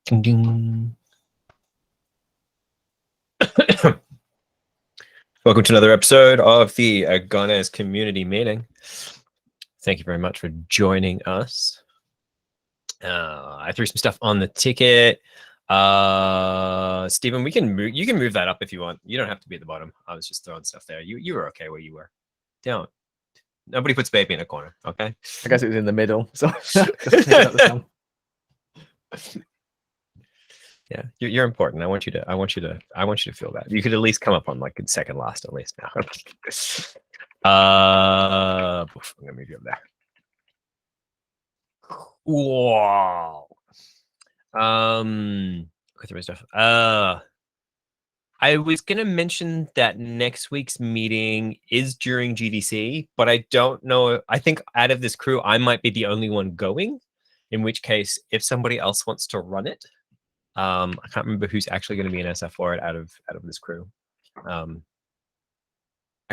Ding, ding. Welcome to another episode of the Agones community meeting. Thank you very much for joining us. I threw some stuff on the ticket. Stephen, we can move. You can move that up if you want. You don't have to be at the bottom. I was just throwing stuff there. You were okay where you were. Don't. Nobody puts baby in a corner. Okay. I guess it was in the middle. So yeah, you're important. I want you to feel that. You could at least come up on like second last at least now. I'm gonna move you up there. Wow. Look through my stuff. I was gonna mention that next week's meeting is during GDC, but I don't know. I think out of this crew, I might be the only one going. In which case, if somebody else wants to run it, I can't remember who's actually going to be an SF for it out of this crew. Do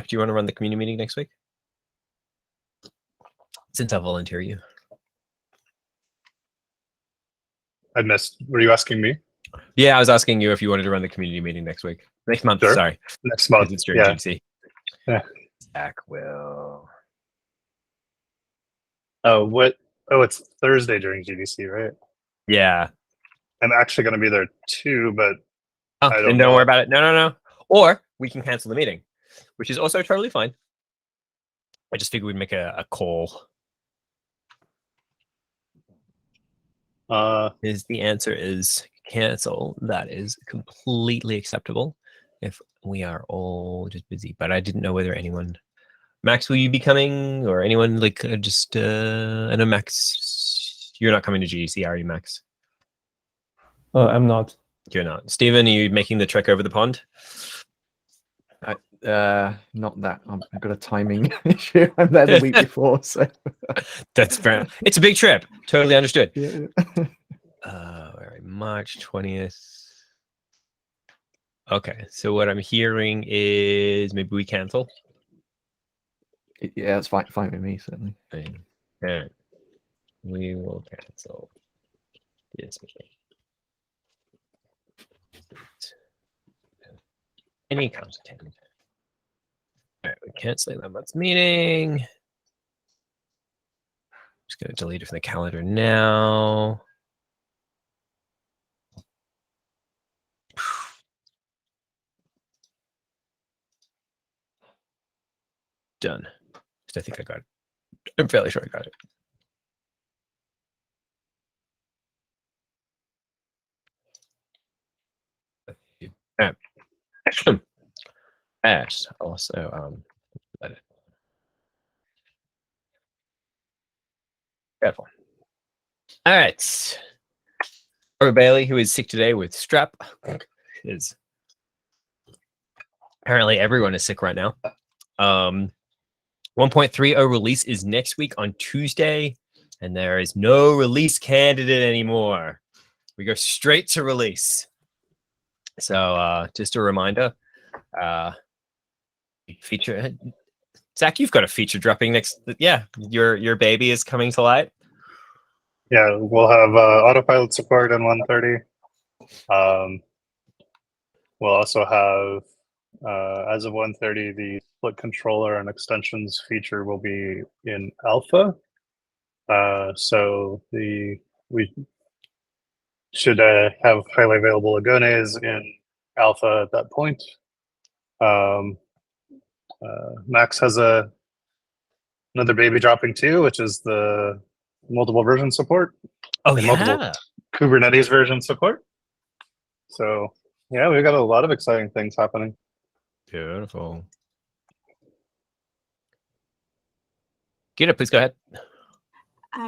you want to run the community meeting next week? Since I'll volunteer you. I missed. Were you asking me? Yeah, I was asking you if you wanted to run the community meeting next week. Next month, Sure. Sorry. Next month. It's during GDC. Yeah. Zach will. Oh, what? Oh, it's Thursday during GDC, right? Yeah. I'm actually going to be there too, but Then don't worry about it. No. Or we can cancel the meeting, which is also totally fine. I just figured we'd make a call. The answer is cancel. That is completely acceptable if we are all just busy. But I didn't know whether anyone, Max, will you be coming, or anyone like I know Max, you're not coming to GDC, are you, Max? I'm not. You're not. Stephen, are you making the trek over the pond? Not that. I've got a timing issue. I'm there the week before, so that's fair. It's a big trip. Totally understood. Yeah. March 20th. Okay, so what I'm hearing is maybe we cancel. Yeah, it's fine with me, certainly. Yeah. We will cancel this meeting. Any content. All right, we're canceling that month's meeting. Just gonna delete it from the calendar now. Done. I think I got it. I'm fairly sure I got it. Yes, also let it. Careful. All right. Robert Bailey, who is sick today with strep, is apparently everyone is sick right now. 1.30 release is next week on Tuesday, and there is no release candidate anymore. We go straight to release. So just a reminder, feature. Zach, you've got a feature dropping next. Yeah, your baby is coming to light. Yeah, we'll have autopilot support in 1.30. We'll also have, as of 1.30, the split controller and extensions feature will be in alpha. So we should have highly available Agones in alpha at that point. Max has another baby dropping too, which is the multiple version support. Oh, yeah. Multiple Kubernetes version support. So yeah, we've got a lot of exciting things happening. Beautiful. Gita, please go ahead.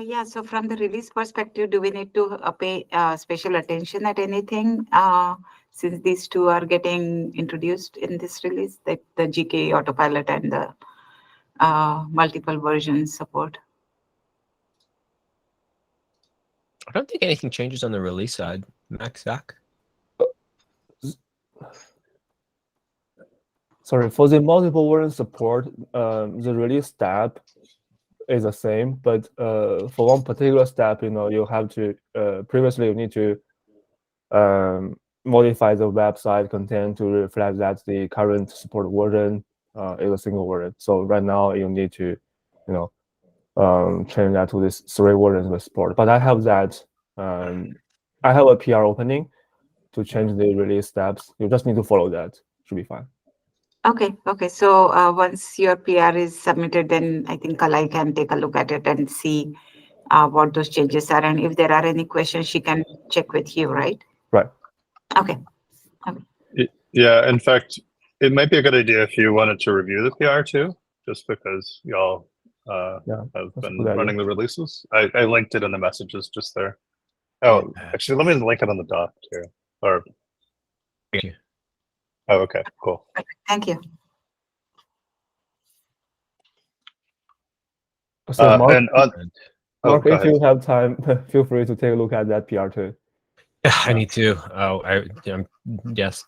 Yeah, so from the release perspective, do we need to pay special attention at anything since these two are getting introduced in this release, like the GK autopilot and the multiple version support? I don't think anything changes on the release side. Max, Zach? Sorry, for the multiple version support, the release step is the same, but for one particular step, you have to previously you need to modify the website content to reflect that the current support version is a single version. So right now you need to, change that to this 3 versions of support. But I have that. I have a PR opening to change the release steps. You just need to follow that. Should be fine. Okay. So once your PR is submitted, then I think Kalai can take a look at it and see what those changes are. And if there are any questions, she can check with you, right? Right. Okay. Yeah, in fact, it might be a good idea if you wanted to review the PR too, just because y'all have been running the releases. I linked it in the messages just there. Oh, actually, let me link it on the doc too. Or Thank you. oh, okay, cool. Thank you. So Mark, Mark, if you have time, feel free to take a look at that PR too. I need to. Yes,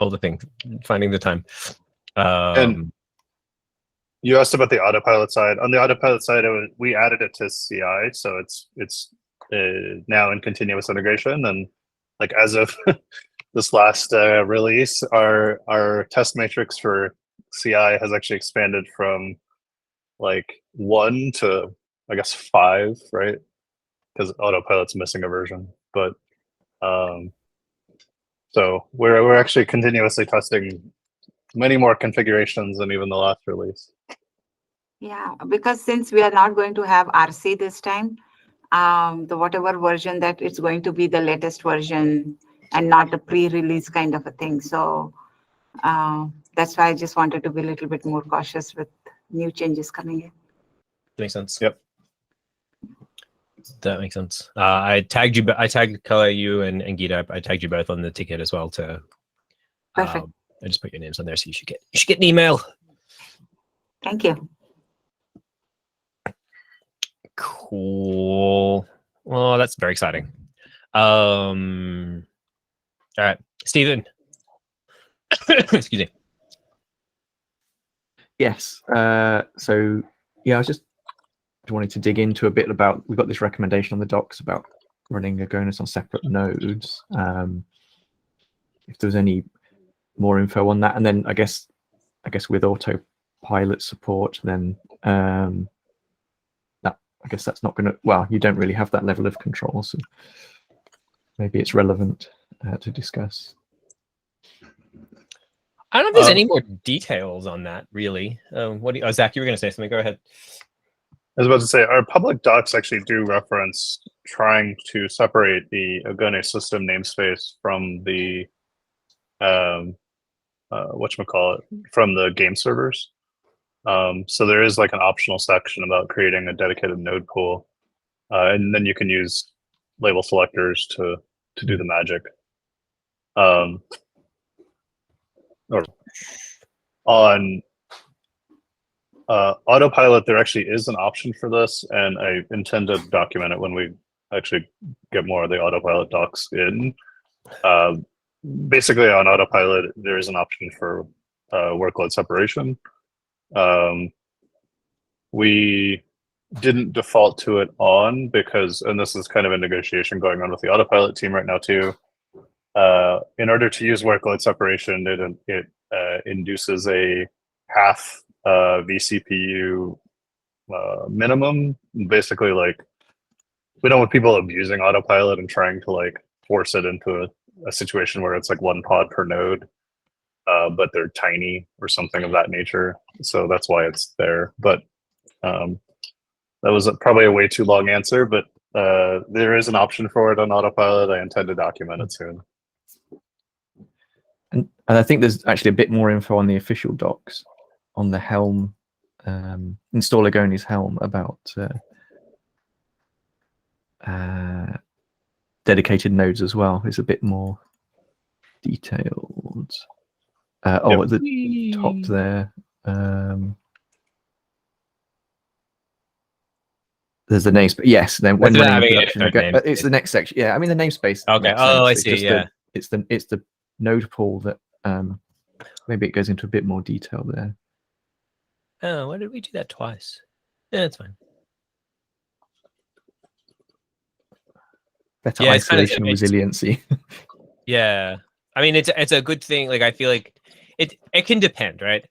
all the things, finding the time. And you asked about the autopilot side. On the autopilot side, we added it to CI, so it's now in continuous integration. And like as of this last release, our test matrix for CI has actually expanded from like 1 to I guess 5, right? Because autopilot's missing a version, but so we're actually continuously testing many more configurations than even the last release. Yeah, because since we are not going to have RC this time, the whatever version that it's going to be the latest version and not a pre-release kind of a thing. So that's why I just wanted to be a little bit more cautious with new changes coming in. Makes sense. Yep. That makes sense. I tagged you. I tagged Kala, you, and Geeta. I tagged you both on the ticket as well. Perfect. I just put your names on there, so you should get an email. Thank you. Cool. Well, that's very exciting. All right, Stephen. Excuse me. Yes. So yeah, I was just wanted to dig into a bit about. We've got this recommendation on the docs about running Agones on separate nodes. If there's any more info on that, and then I guess with autopilot support, then I guess that's not going to. Well, you don't really have that level of control, so maybe it's relevant to discuss. I don't know if there's any more details on that, really. What do you, Zach, you were going to say something. Go ahead. I was about to say, our public docs actually do reference trying to separate the Agones system namespace from the whatchamacallit, from the game servers. So there is like an optional section about creating a dedicated node pool, and then you can use label selectors to do the magic. Or on autopilot, there actually is an option for this, and I intend to document it when we actually get more of the autopilot docs in. Basically, on autopilot, there is an option for workload separation. We didn't default to it on because, and this is kind of a negotiation going on with the autopilot team right now too. In order to use workload separation, it induces a half vCPU minimum. Basically, like, we don't want people abusing autopilot and trying to like force it into a situation where it's like 1 pod per node, but they're tiny or something of that nature. So that's why it's there. But that was probably a way too long answer, but there is an option for it on autopilot. I intend to document it soon. And I think there's actually a bit more info on the official docs on the Helm, install Agones Helm about dedicated nodes as well. It's a bit more detailed. At the top there, there's the namespace. Yes, then when running in production, it's the next section. Yeah, I mean the namespace. Okay. Oh, I see. Yeah, it's the node pool that maybe it goes into a bit more detail there. Oh, why did we do that twice? Yeah, it's fine. better Yeah, it's kind of isolation and resiliency. Yeah, I mean it's a good thing. Like I feel like it can depend, right?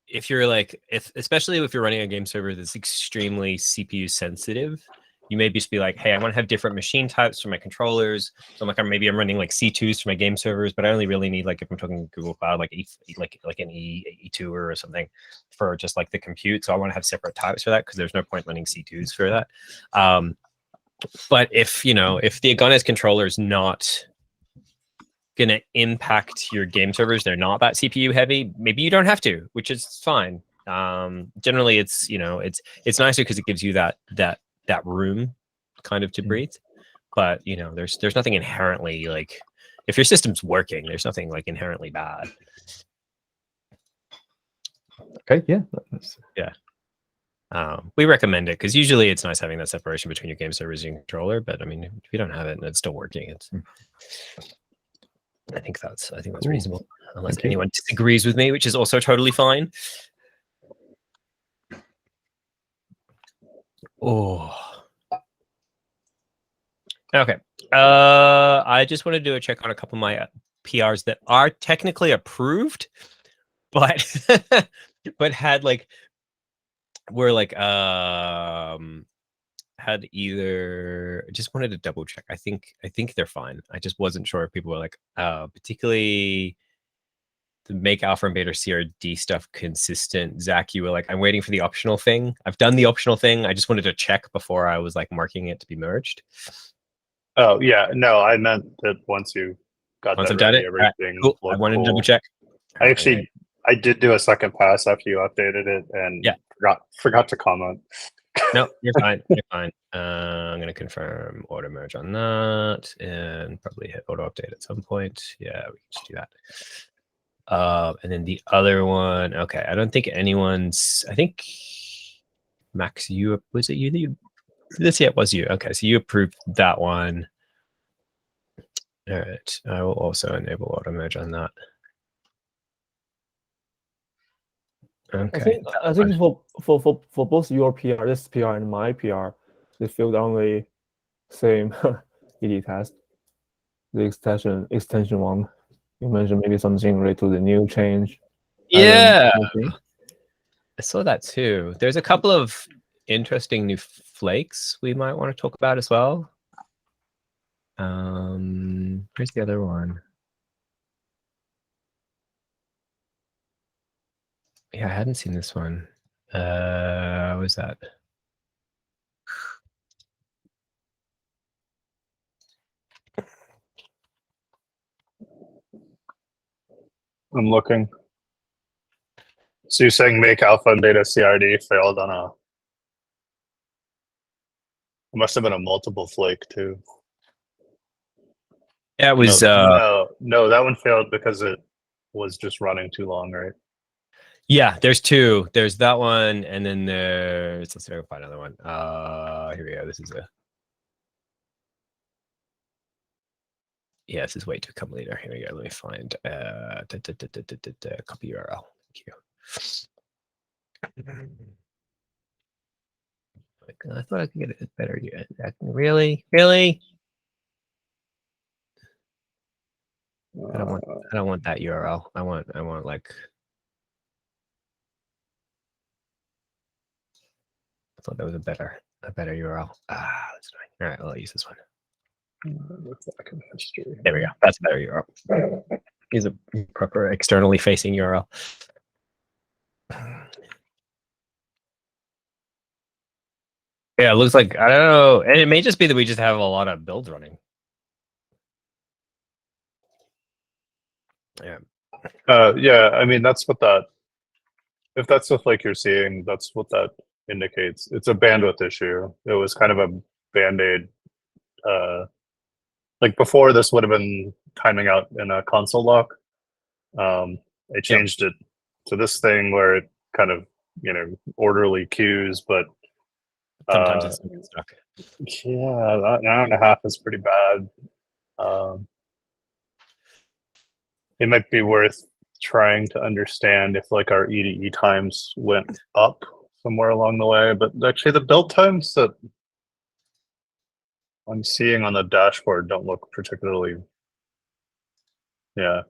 If you're like especially if you're running a game server that's extremely CPU sensitive, you may just be like, hey, I want to have different machine types for my controllers. So I'm like, maybe I'm running like C2s for my game servers, but I only really need, like, if I'm talking Google Cloud, like an E2 or something for just like the compute. So I want to have separate types for that because there's no point running C2s for that. But if the Agones controller is not going to impact your game servers, they're not that CPU heavy, maybe you don't have to, which is fine. Generally it's nicer because it gives you that room kind of to breathe. But there's nothing inherently, like, if your system's working, there's nothing like inherently bad. Okay, yeah. We recommend it because usually it's nice having that separation between your game servers and your controller. But I mean, if you don't have it and it's still working, I think that's reasonable, unless anyone disagrees with me, which is also totally fine. Oh, okay. I just want to do a check on a couple of my PRs that are technically approved, but had either, just wanted to double check. I think they're fine. I just wasn't sure if people were like, particularly the make alpha and beta CRD stuff consistent. Zach, you were like, I'm waiting for the optional thing. I've done the optional thing. I just wanted to check before I was like marking it to be merged. Oh yeah, no, I meant that once you got Once that I've done ready, it, everything cool. I looked wanted to double cool. check. I did do a second pass after you updated it, and forgot to comment. No, you're fine. You're fine. I'm gonna confirm auto merge on that, and probably hit auto update at some point. Yeah, we can just do that. And then the other one. Okay, I don't think anyone's. I think Max, was it you that you? This it was you. Okay, so you approved that one. All right, I will also enable auto merge on that. Okay. I think for both your PR, this PR, and my PR, they failed only same ED test. The extension one. You mentioned maybe something related to the new change. Yeah, I saw that too. There's a couple of interesting new flakes we might want to talk about as well. Where's the other one? Yeah, I hadn't seen this one. What was that? I'm looking. So you're saying make alpha and beta CRD failed on a? It must have been a multiple flake too. Yeah, it was. No, that one failed because it was just running too long, right? Yeah, there's two. There's that one, and then let's see if I can find another one. Here we go. This is this is way too come later. Here we go. Let me find copy URL. Thank you. I thought I could get it better. Really? I don't want that URL. I want like. I thought that was a better URL. That's annoying. All right, well, I'll use this one. There we go. That's a better URL. Use a proper externally facing URL. Yeah, it looks like, I don't know, and it may just be that we just have a lot of builds running. Yeah. Yeah, I mean that's what that. If that's the flake you're seeing, that's what that indicates. It's a bandwidth issue. It was kind of a band-aid. Like before, this would have been timing out in a console lock. I changed it to this thing where it kind of orderly queues, but sometimes it's stuck. Yeah, an hour and a half is pretty bad. It might be worth trying to understand if like our EDE times went up somewhere along the way, but actually the build times that I'm seeing on the dashboard don't look particularly. Yeah.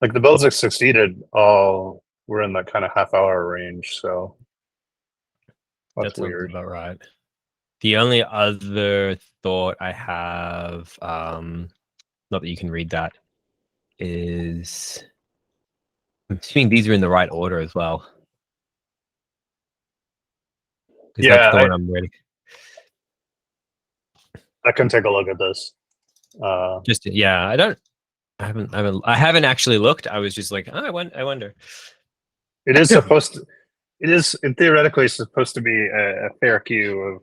Like the builds that succeeded all were in that kind of half-hour range, so that's That sounds weird. about right. The only other thought I have, not that you can read that, is I'm assuming these are in the right order as well. 'Cause Yeah, that's the one I'm ready. I can take a look at this. Just yeah, I haven't actually looked. I was just like, oh, I wonder. It is supposed to. It is theoretically supposed to be a fair queue of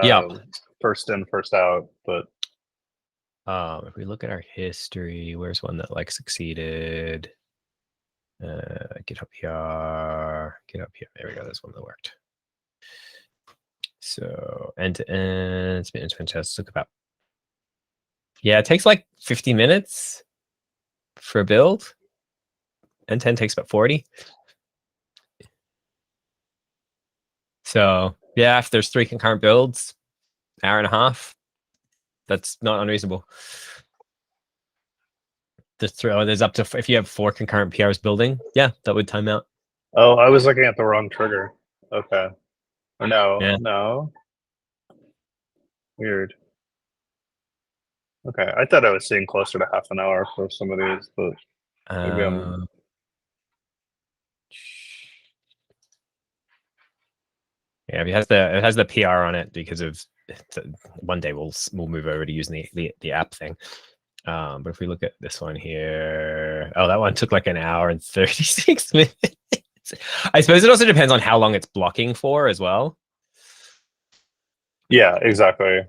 Yeah. first in, first out, but If we look at our history, where's one that like succeeded? Get up here. Get up here. There we go. There's one that worked. So end to end, it's been fantastic. Look about. Yeah, it takes like 50 minutes for a build. And 10 takes about 40. So yeah, if there's 3 concurrent builds, hour and a half, that's not unreasonable. There's up to, if you have 4 concurrent PRs building, yeah, that would time out. oh, I was looking at the wrong trigger. Okay, or no, Yeah. no, weird. Okay, I thought I was seeing closer to half an hour for some of these, but maybe I'm. Yeah, it has the PR on it because of one day we'll move over to using the app thing. But if we look at this one here, oh, that one took like an hour and 36 minutes. I suppose it also depends on how long it's blocking for as well. Yeah, exactly.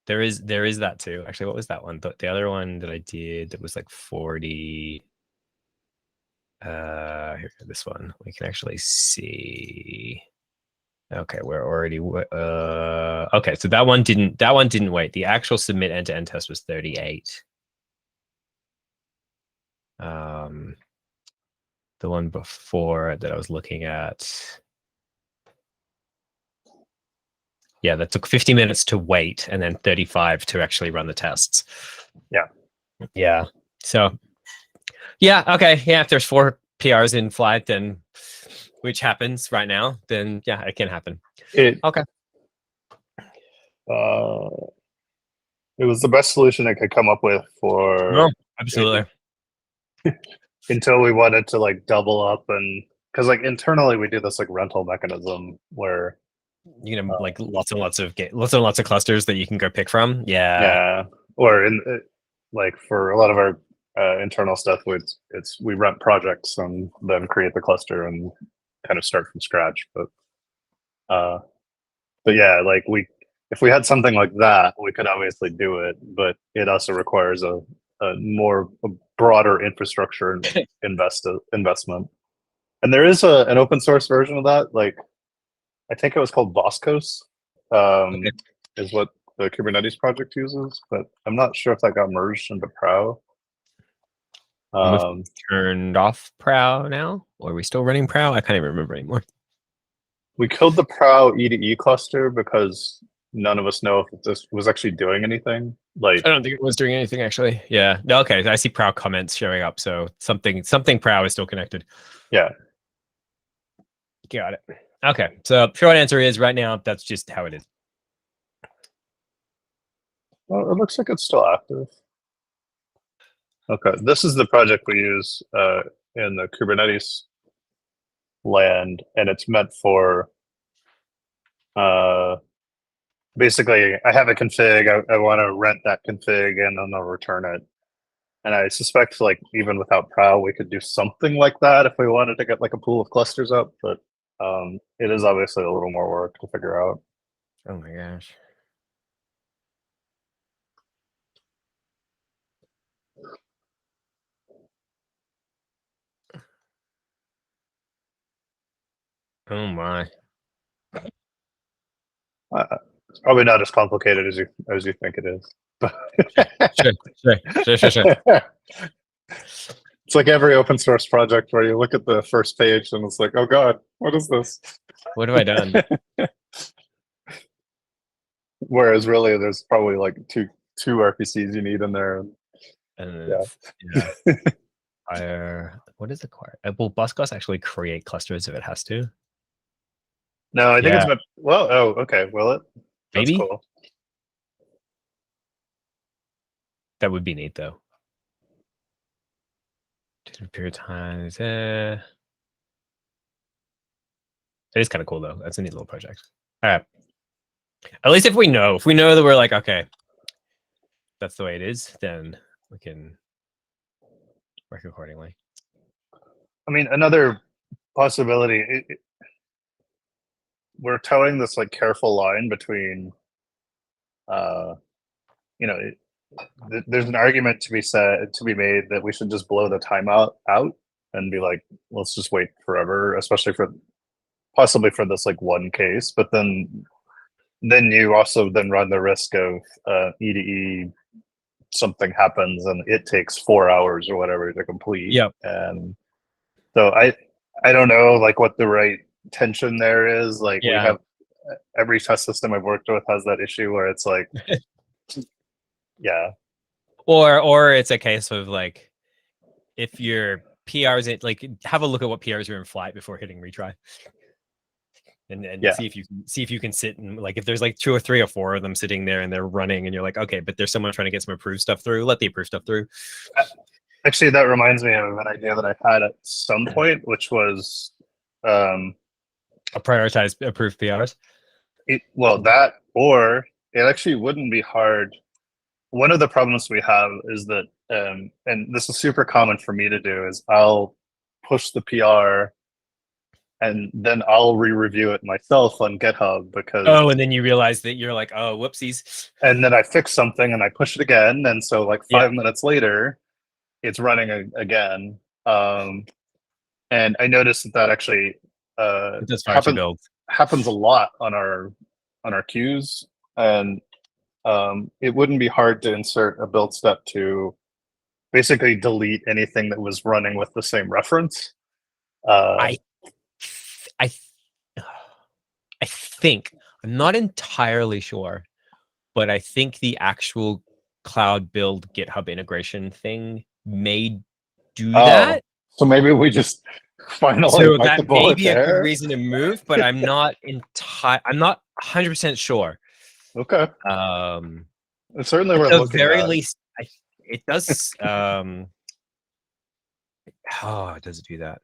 There is that too. Actually, what was that one? The other one that I did that was like 40. Here, this one we can actually see. Okay, we're already okay, so that one didn't wait. The actual submit end-to-end test was 38. The one before that I was looking at, yeah, that took 50 minutes to wait and then 35 to actually run the tests. Yeah. So yeah, okay, yeah, if there's 4 PRs in flight, then which happens right now, then yeah, it can happen. Okay. It was the best solution I could come up with for No, absolutely. until we wanted to like double up, and because like internally we do this like rental mechanism where You can have like lots and lots of clusters that you can go pick from. yeah, or in like for a lot of our internal stuff, we rent projects and then create the cluster and kind of start from scratch. But yeah, like if we had something like that, we could obviously do it, but it also requires a broader infrastructure investment. And there is an open source version of that. Like, I think it was called Boscos, is what the Kubernetes project uses, but I'm not sure if that got merged into Prow. Turned off Prow now, or are we still running Prow? I can't even remember anymore. We killed the Prow E2E cluster because none of us know if this was actually doing anything. Like, I don't think it was doing anything actually. Yeah. No, okay. I see Prow comments showing up, so something Prow is still connected. Yeah. Got it. Okay. So short answer is right now that's just how it is. Well, it looks like it's still active. Okay, this is the project we use in the Kubernetes land, and it's meant for basically, I have a config, I want to rent that config, and then I'll return it. And I suspect, like, even without Prow, we could do something like that if we wanted to get like a pool of clusters up, but it is obviously a little more work to figure out. Oh my gosh. Oh my. It's probably not as complicated as you think it is. Sure. It's like every open source project where you look at the first page and it's like, oh God, what is this? What have I done? Whereas really, there's probably like two RPCs you need in there. And Yeah. yeah. What is acquire? Will Boscos actually create clusters if it has to? No, I think it's Yeah. meant. Well, oh, okay. Will it? That's Maybe. cool. That would be neat though. Period times. It is kind of cool though. That's a neat little project. All right. At least if we know that we're like, okay, that's the way it is, then we can work accordingly. I mean, another possibility. We're towing this like careful line between, you know, there's an argument to be made that we should just blow the timeout out and be like, let's just wait forever, especially for possibly for this like one case. But then you also then run the risk of EDE something happens and it takes 4 hours or whatever to complete. Yep. And so I don't know like what the right tension there is. Like we have every test system I've worked with has that issue where it's like yeah. Or it's a case of like if your PRs in, like have a look at what PRs are in flight before hitting retry. And see if you can sit and like if there's like 2 or 3 or 4 of them sitting there and they're running and you're like, okay, but there's someone trying to get some approved stuff through. Let the approved stuff through. Actually, that reminds me of an idea that I had at some point, which was prioritize approved PRs. That or it actually wouldn't be hard. One of the problems we have is that, and this is super common for me to do, is I'll push the PR and then I'll re-review it myself on GitHub because and then you realize that you're like, oh, whoopsies. And then I fix something and I push it again, and so like 5 minutes later, it's running again. And I noticed that actually happens a lot on our queues, and it wouldn't be hard to insert a build step to basically delete anything that was running with the same reference. I think, I'm not entirely sure, but I think the actual cloud build GitHub integration thing may do that. So maybe we just finally so bite that the may bullet be a there. good reason to move, but I'm not 100% sure. Okay. It's certainly worth At the looking very at. least, it does. Does it do that?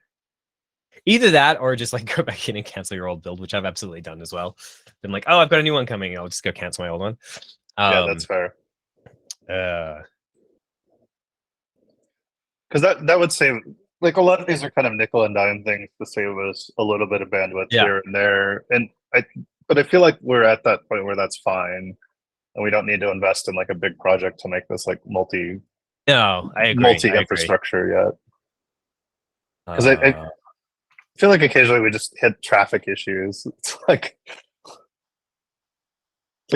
Either that or just like go back in and cancel your old build, which I've absolutely done as well. I'm like, oh, I've got a new one coming. I'll just go cancel my old one. Yeah, that's fair. Because that would save, like, a lot of these are kind of nickel and dime things to save us a little bit of bandwidth here and there. But I feel like we're at that point where that's fine, and we don't need to invest in like a big project to make this like multi infrastructure yet. Because I feel like occasionally we just hit traffic issues. It's like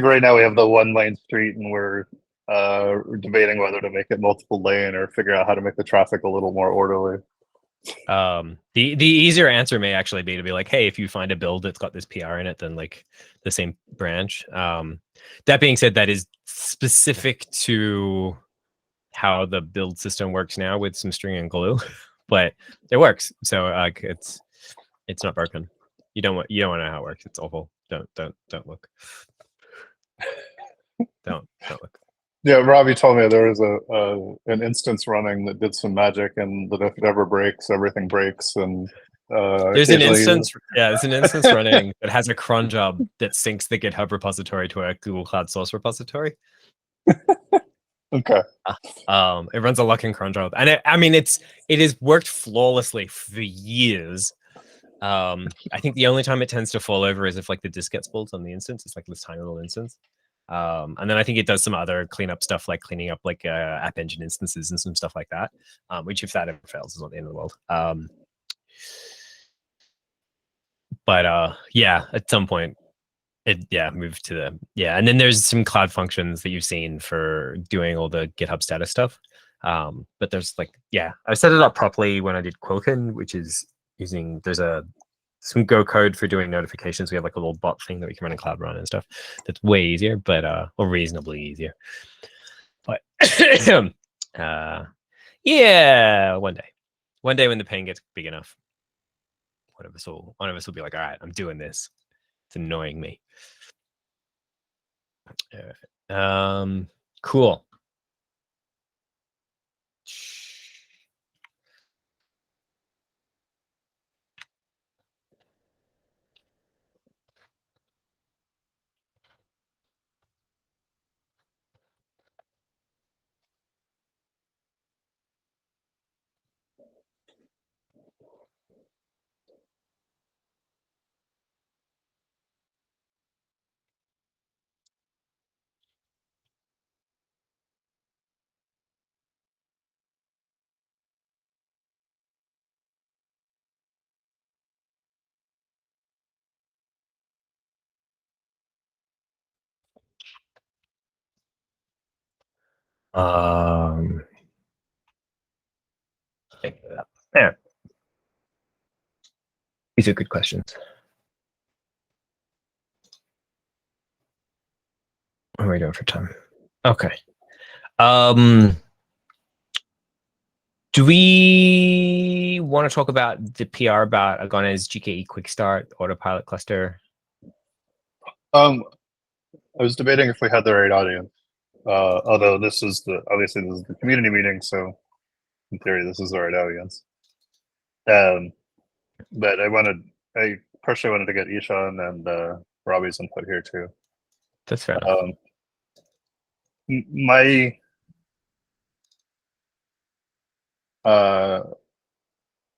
right now we have the 1 lane street and we're debating whether to make it multiple lane or figure out how to make the traffic a little more orderly. The easier answer may actually be to be like, hey, if you find a build that's got this PR in it, then like the same branch. That being said, that is specific to how the build system works now with some string and glue, but it works. So it's not broken. You don't want to know how it works. It's awful. Don't look. Don't look. Yeah, Robbie told me there was an instance running that did some magic, and that if it ever breaks, everything breaks. And there's an instance running that has a cron job that syncs the GitHub repository to a Google Cloud source repository. Okay. It runs a lock-in cron job, and it has worked flawlessly for years. I think the only time it tends to fall over is if like the disk gets pulled on the instance. It's like this tiny little instance. And then I think it does some other cleanup stuff, like cleaning up like App Engine instances and some stuff like that. Which if that ever fails is not the end of the world. But at some point it moved to and then there's some cloud functions that you've seen for doing all the GitHub status stuff. But there's like I set it up properly when I did Quilkin, which is there's a some Go code for doing notifications. We have like a little bot thing that we can run in Cloud Run and stuff. That's way easier, but or reasonably easier. But yeah, one day when the pain gets big enough, one of us will be like, all right, I'm doing this. It's annoying me. Cool. Yeah. These are good questions. What are we doing for time? Okay. Do we want to talk about the PR about Agones GKE Quick Start Autopilot cluster? I was debating if we had the right audience. Although this is obviously this is the community meeting, so in theory this is the right audience. But I personally wanted to get Ishan and Robbie's input here too. That's fair enough. My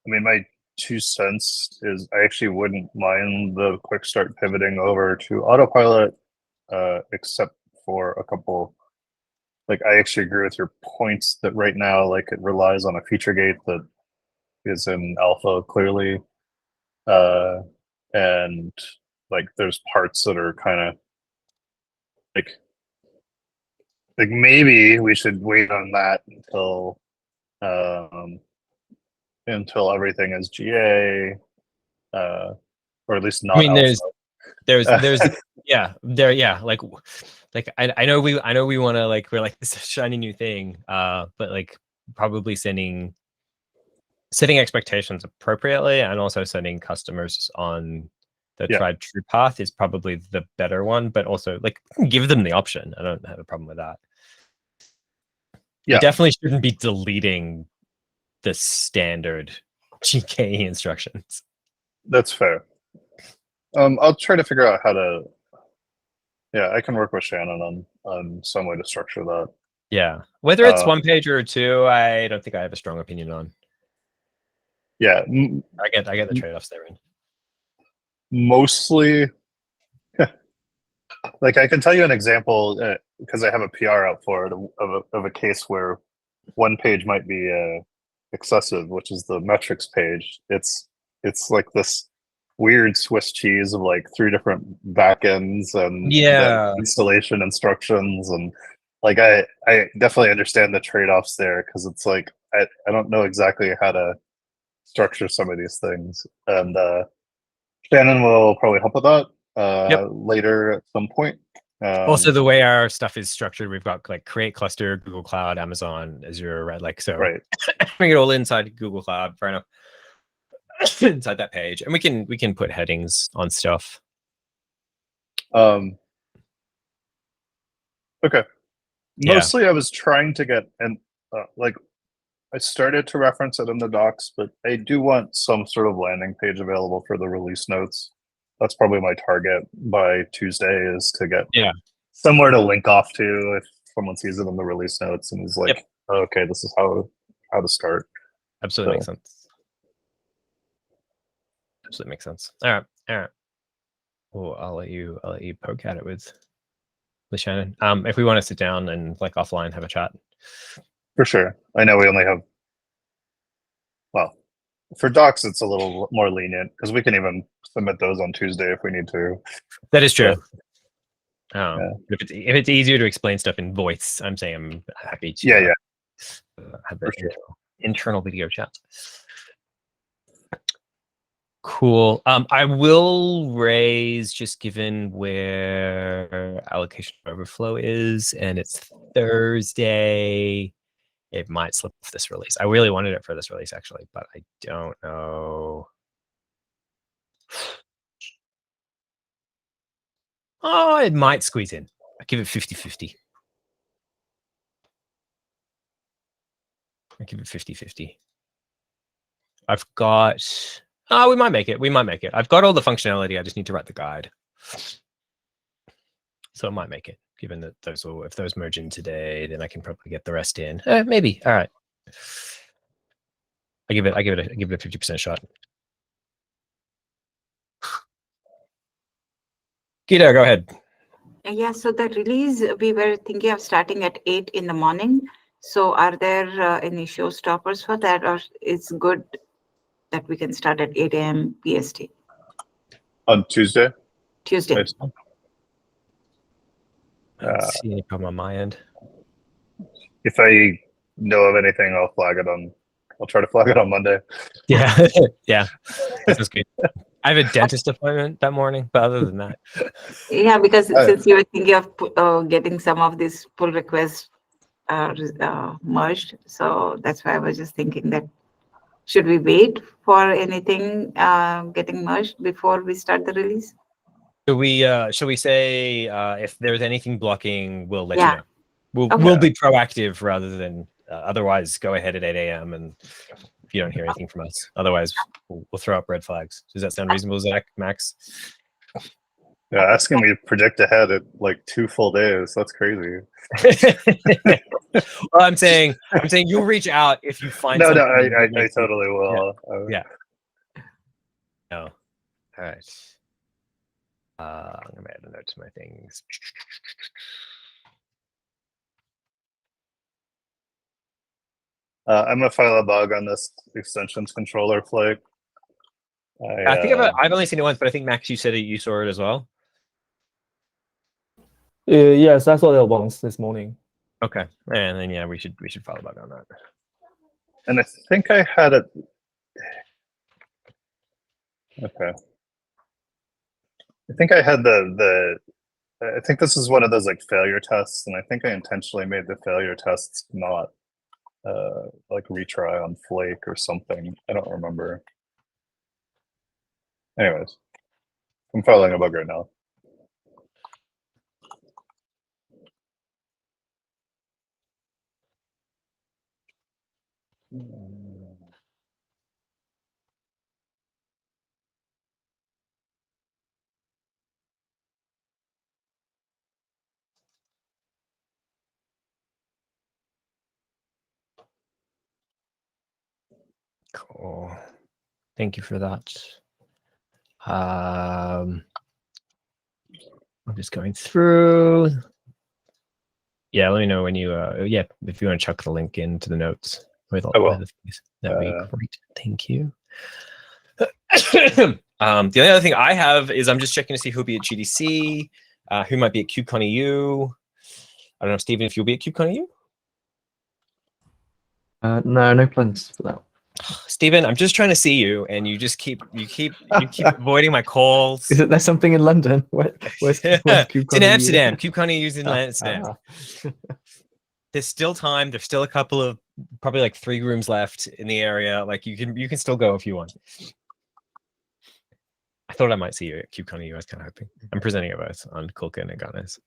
my 2 cents is I actually wouldn't mind the quick start pivoting over to autopilot, except for a couple. Like, I actually agree with your points that right now, like, it relies on a feature gate that is in alpha clearly, and like there's parts that are kind of like maybe we should wait on that until everything is GA, or at least not. I mean, alpha. there's yeah, like I know we want to, like, we're like, this is a shiny new thing, but like probably setting expectations appropriately and also sending customers on the tried true path is probably the better one, but also like give them the option. I don't have a problem with that. You definitely shouldn't be deleting the standard GKE instructions. That's fair. I'll try to figure out how to. Yeah, I can work with Shannon on some way to structure that. Yeah, whether it's one page or two, I don't think I have a strong opinion on. Yeah, I get the trade-offs therein. Mostly, like, I can tell you an example because I have a PR out for it of a case where one page might be excessive, which is the metrics page. It's like this weird Swiss cheese of like 3 different backends and installation instructions, and like I definitely understand the trade-offs there, because it's like I don't know exactly how to structure some of these things, and Shannon will probably help with that later at some point. Also, the way our stuff is structured, we've got like create cluster, Google Cloud, Amazon, Azure, right? Like, so bring it all inside Google Cloud, fair enough. Inside that page, and we can put headings on stuff. Okay. Mostly, I was trying to get, and like, I started to reference it in the docs, but I do want some sort of landing page available for the release notes. That's probably my target by Tuesday, is to get somewhere to link off to if someone sees it in the release notes and is like, oh, okay, this is how to start. Absolutely makes sense. Absolutely makes sense. All right. Well, I'll let you poke at it with Shannon. If we want to sit down and like offline have a chat. For sure. I know we only have, well, for docs it's a little more lenient because we can even submit those on Tuesday if we need to. That is true. If it's easier to explain stuff in voice, I'm saying I'm happy to have that internal video chat. Cool. I will raise, just given where allocation overflow is, and it's Thursday. It might slip off this release. I really wanted it for this release, actually, but I don't know. Oh, it might squeeze in. I give it 50-50. I give it 50-50. I've got. Oh, we might make it. We might make it. I've got all the functionality. I just need to write the guide. So it might make it, given that those will, if those merge in today, then I can probably get the rest in. Maybe. All right. I give it a 50% shot. Gita, go ahead. Yeah, so the release, we were thinking of starting at 8 in the morning. So are there any showstoppers for that, or it's good that we can start at 8 a.m. PST? On Tuesday? Tuesday. I don't see any problem on my end. If I know of anything, I'll try to flag it on Monday. Yeah, yeah, that's good. I have a dentist appointment that morning, but other than that, Yeah, because since you were thinking of getting some of these pull requests merged, so that's why I was just thinking that should we wait for anything getting merged before we start the release? should we say if there's anything blocking, we'll let you Yeah. know. We'll Okay. we'll be proactive rather than otherwise go ahead at 8 a.m. and if you don't hear anything from us, otherwise we'll throw up red flags. Does that sound reasonable, Zach, Max? Yeah, asking me to predict ahead at like 2 full days. That's crazy. Well, I'm saying you'll reach out if you find No, something. I totally will. Yeah. No. All right. I'm gonna add a note to my things. I'm gonna file a bug on this extensions controller flake. I think I've only seen it once, but I think Max, you said it, you saw it as well. Yes, I saw that once this morning. Okay, and then yeah, we should file a bug on that. And I think I had it. Okay. I think I had I think this is one of those like failure tests, and I think I intentionally made the failure tests not like retry on Flake or something. I don't remember. Anyways, I'm filing a bug right now. Cool. Thank you for that. I'm just going through. Yeah, let me know when you. Yeah, if you want to chuck the link into the notes with all the things, that'd be great. Thank you. The only other thing I have is I'm just checking to see who'll be at GDC, who might be at KubeCon EU. I don't know, Stephen, if you'll be at KubeCon EU. No plans for that. Stephen, I'm just trying to see you, and you just keep avoiding my calls. Is it there something in London? Where's It's in KubeCon EU? Amsterdam. KubeCon EU is in Amsterdam. There's still time. There's still a couple of probably like 3 rooms left in the area. Like you can still go if you want. I thought I might see you at KubeCon EU. I was kind of hoping. I'm presenting it both on Kulka and Agones.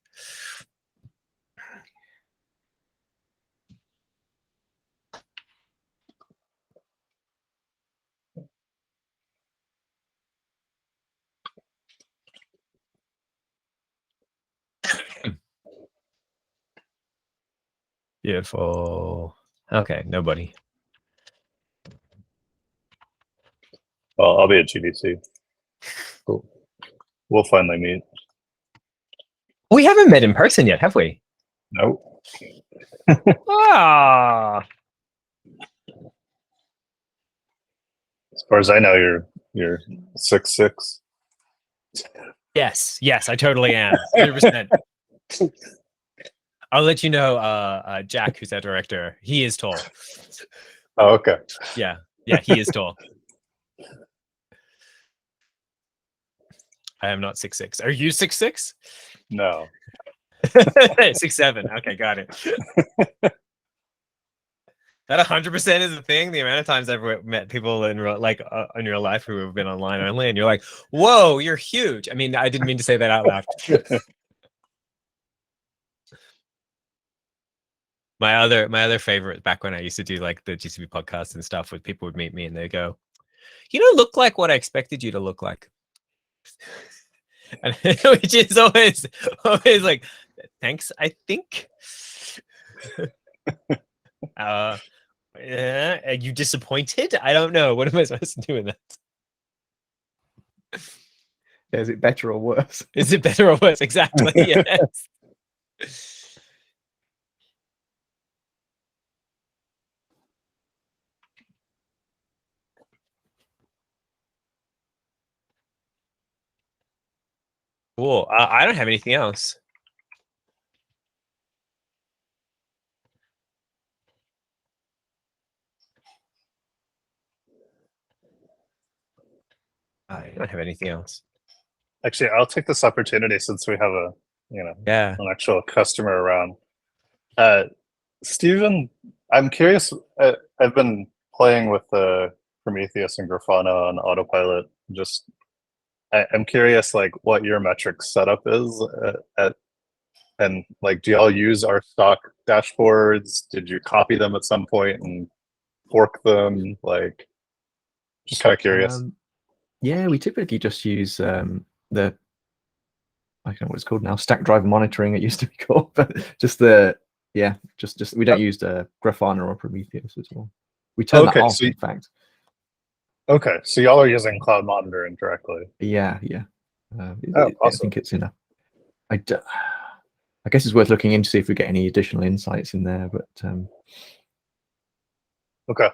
Beautiful. Okay, nobody. Well, I'll be at GDC. Cool. We'll finally meet. We haven't met in person yet, have we? Nope. Ah. As far as I know, you're 6'6". Yes, I totally am. 100%. I'll let you know, Jack, who's our director. He is tall. Oh, okay. Yeah, he is tall. I am not 6'6". Are you 6'6"? No. 6'7". Okay, got it. That 100% is a thing. The amount of times I've met people in real life who have been online only, and you're like, "Whoa, you're huge." I mean, I didn't mean to say that out loud. My other favorite back when I used to do like the GCP podcasts and stuff, was people would meet me and they go, "You don't look like what I expected you to look like," and which is always like, "Thanks, I think." Yeah, are you disappointed? I don't know. What am I supposed to do with that? Is it better or worse? Is it better or worse? Exactly. Yes. Cool. I don't have anything else. I don't have anything else. Actually, I'll take this opportunity since we have a Yeah. an actual customer around. Steven, I'm curious. I've been playing with Prometheus and Grafana on autopilot. I'm curious, like, what your metrics setup is and like, do y'all use our stock dashboards? Did you copy them at some point and fork them? Like, just kind of curious. Yeah, we typically just use the, I don't know what it's called now, stack driver monitoring. It used to be called, but just we don't use the Grafana or Prometheus at all. We turn that off, in fact. Okay, so y'all are using cloud monitoring directly. Yeah. Awesome. I think it's enough. I guess it's worth looking into see if we get any additional insights in there, but okay.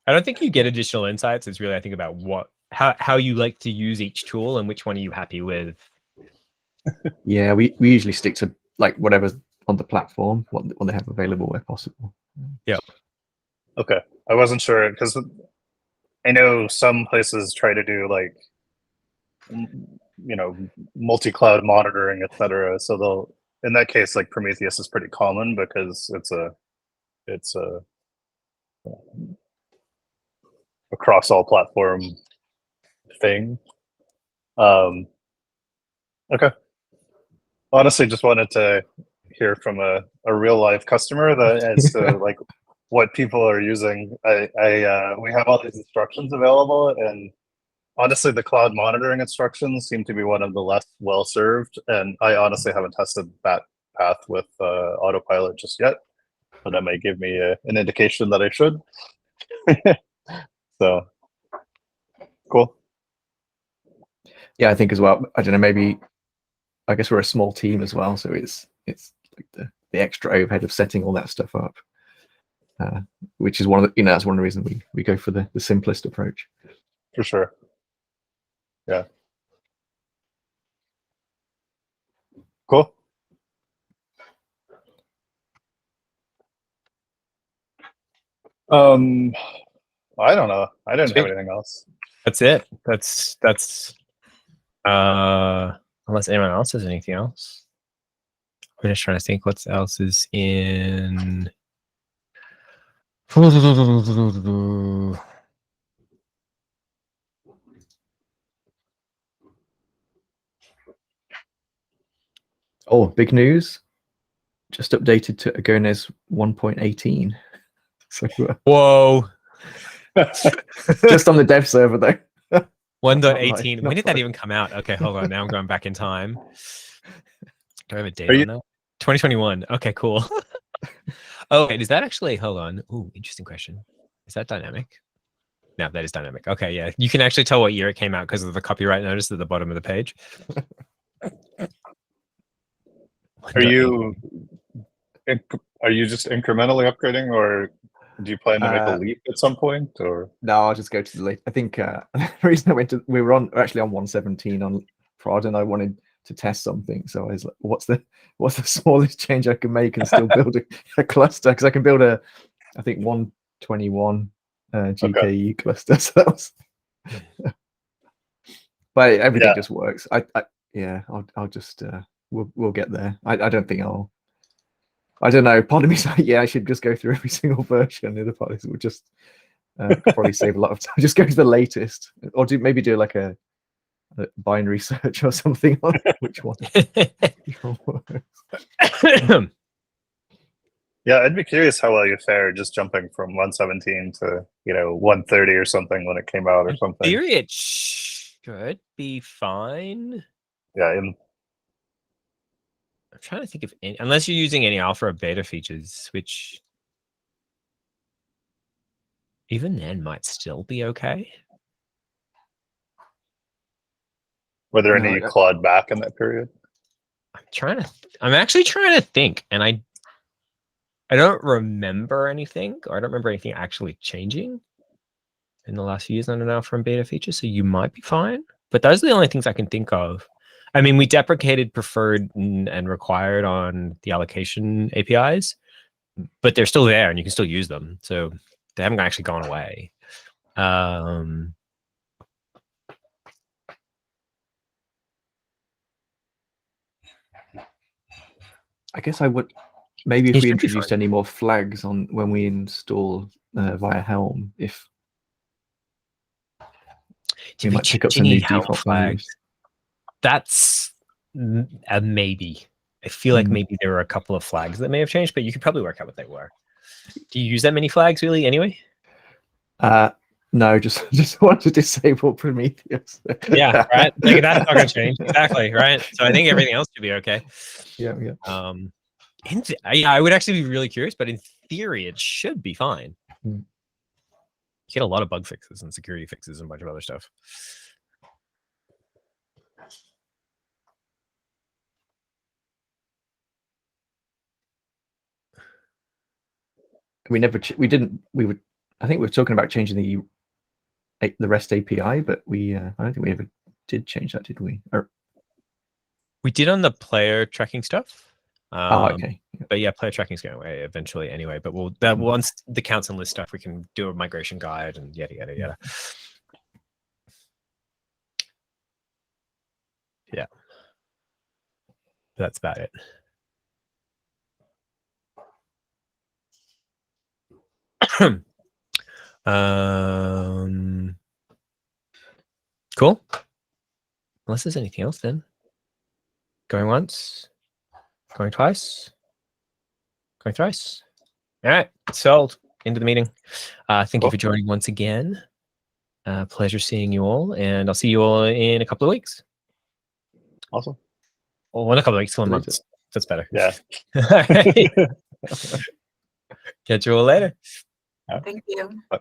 I don't think you get additional insights. It's really, I think, about how you like to use each tool and which one are you happy with. Yeah, we usually stick to like whatever's on the platform, what they have available where possible. Yeah. Okay, I wasn't sure because I know some places try to do like multi-cloud monitoring, etc. So they'll, in that case, like Prometheus is pretty common because it's a across all platform thing. Okay. Honestly, just wanted to hear from a real life customer that as to like what people are using. We have all these instructions available, and honestly, the cloud monitoring instructions seem to be one of the less well served. And I honestly haven't tested that path with autopilot just yet, but that might give me an indication that I should. So cool. Yeah, I think as well. I don't know. Maybe I guess we're a small team as well, so it's like the extra overhead of setting all that stuff up, which is one of the that's one of the reasons we go for the simplest approach. For sure. Yeah. Cool. I don't know. I didn't have anything else. That's it. That's unless anyone else has anything else. I'm just trying to think what else is in. Oh, big news! Just updated to Agones 1.18. So Whoa. just on the dev server though. 1.18. Not When did that live. even come out? Okay, hold on. Now I'm going back in time. Do I have a date Are you- on that? 2021. Okay, cool. Oh, wait, is that actually? Hold on. Ooh, interesting question. Is that dynamic? No, that is dynamic. Okay, yeah. You can actually tell what year it came out because of the copyright notice at the bottom of the page. Are you just incrementally upgrading, or do you plan to make a leap at some point? Or No, I'll just go to the late. I think the reason I went to we were actually on 117 on prod, and I wanted to test something. So I was like, what's the smallest change I can make and still build a cluster? Because I can build I think 121 GKE cluster. So that was but everything Yeah. just works. I'll just we'll get there. I don't think I don't know. Part of me's like, yeah, I should just go through every single version. The other part is we'll just could probably save a lot of time. Just go to the latest, or maybe do like a binary search or something on which one. works. Yeah, I'd be curious how well you fare just jumping from 117 to 130 or something when it came out or In something. theory, it should be fine. Yeah, I'm trying to think of any, unless you're using any alpha or beta features, which even then might still be okay. were there No, any you clawed back in that period? I'm actually trying to think, and I don't remember anything, or I don't remember anything actually changing in the last few years on an alpha and beta feature, so you might be fine. But those are the only things I can think of. I mean, we deprecated preferred and required on the allocation APIs, but they're still there and you can still use them. So they haven't actually gone away. I guess I would maybe if It we should be introduced fine. any more flags on when we install via Helm, if we might pick up some new default values. That's a maybe. I feel like maybe there were a couple of flags that may have changed, but you could probably work out what they were. Do you use that many flags really anyway? No, just want to disable Prometheus. Yeah, right. Like that's not going to change. Exactly, right. So I think everything else should be okay. Yeah. I would actually be really curious, but in theory, it should be fine. You get a lot of bug fixes and security fixes and a bunch of other stuff. We would. I think we were talking about changing the REST API, but I don't think we ever did change that, did we? We did on the player tracking stuff. Okay. But yeah, player tracking is going away eventually anyway. But once the counts and list stuff, we can do a migration guide and yada yada yada. Yeah, that's about it. Cool. Unless there's anything else, then going once, going twice, going thrice. All right, sold. Into the meeting. Thank you for joining once again. Pleasure seeing you all, and I'll see you all in a couple of weeks. Awesome. Well, in a couple of weeks, 1 month. That's better. Yeah. Catch you all later. Thank you. Bye.